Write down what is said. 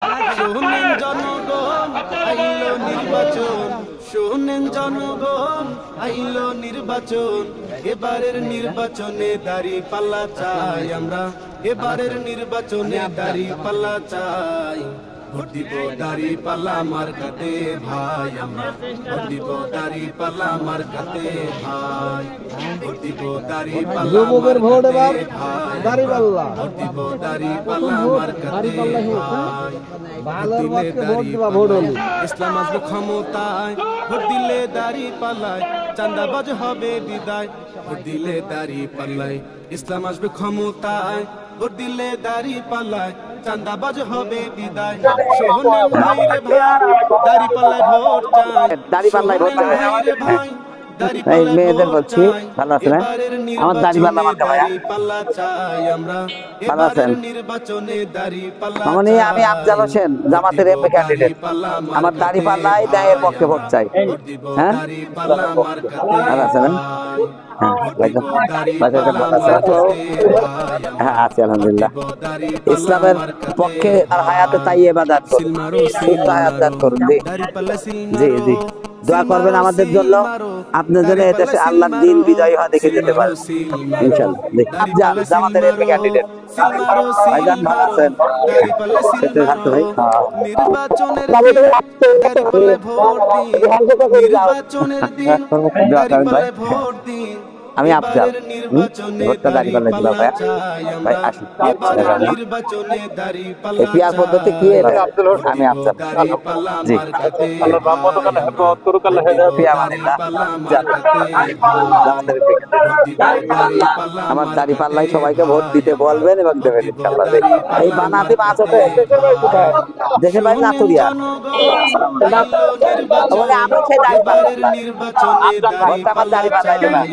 শোনেন জনগণ, আইলো নির্বাচন। শোনেন জনগণ, আইলো নির্বাচন। এবারের নির্বাচনে দাঁড়িপাল্লা চাই আমরা, এবারের নির্বাচনে দাঁড়িপাল্লা চাই। ভোট দিব দাঁড়িপাল্লা মার্কাতে ভাই আমরা, ভোট দিব দাঁড়িপাল্লা মার্কাতে ভাই। ভোট দিব দাঁড়িপাল্লা মার্কাতে ভাই, দাঁড়িপাল্লা ভোট দিব দাঁড়িপাল্লা মার্কাতে ভাই। ইসলাম আসবে ক্ষমতায়, ভোট দিলে দাঁড়িপাল্লায়, চাঁদাবাজ হবে বিদায়। ভোট দিলে দাঁড়িপাল্লায়, ইসলাম আসবে ক্ষমতায়, ভোট দিলে দাঁড়িপাল্লায়, চাঁদাবাজ হবে বিদায়। শোনেন ভাই রে ভাই, দাঁড়িপাল্লায় ভোট চাই, দাঁড়িপাল্লায় ভোট চাই রে ভাই। এই মেয়েদের বলছি, ভালো আছেন? আমার দাঁড়িপাল্লা মার্কা ভাইয়া, ভালো আছেন? মামনি, আমি আফজাল হোসেন, জামাতের এমপি ক্যান্ডিডেট। আমার দাঁড়িপাল্লায় ন্যায়ের পক্ষে ভোট চাই। হ্যাঁ, ভালো আছেন? হ্যাঁ আছি আলহামদুলিল্লাহ। ইসলামের পক্ষে আর হায়াতে তাই ইবাদত করুন, হায়াত দান করুন। জি জি, দোয়া করবেন আমাদের জন্য, আপনার জন্য এদেশে আল্লাহর দ্বীন বিজয় হওয়া দেখে যেতে পারে ইনশাআল্লাহ। জামাতের এমপি ক্যান্ডিডেট। ভাইজান ভালো আছেন? সেটা থাকতে ভাই। আমি আফজাল, ভোটটা দাঁড়িপাল্লায় দিলাম ভাইয়া। ভাই আসুন, পিয়ার পদ্ধতি কি? আমি আফজাল। জি, আমার দাঁড়িপাল্লায় সবাইকে ভোট দিতে বলবেন এবং দেবেন ইনশাআল্লাহ। এই বানাতে মাছ ওঠে দেশে ভাই নাতুরিয়া, আমি সেই দাঁড়িপাল্লা আমার দাঁড়িপাল্লায় দেবেন।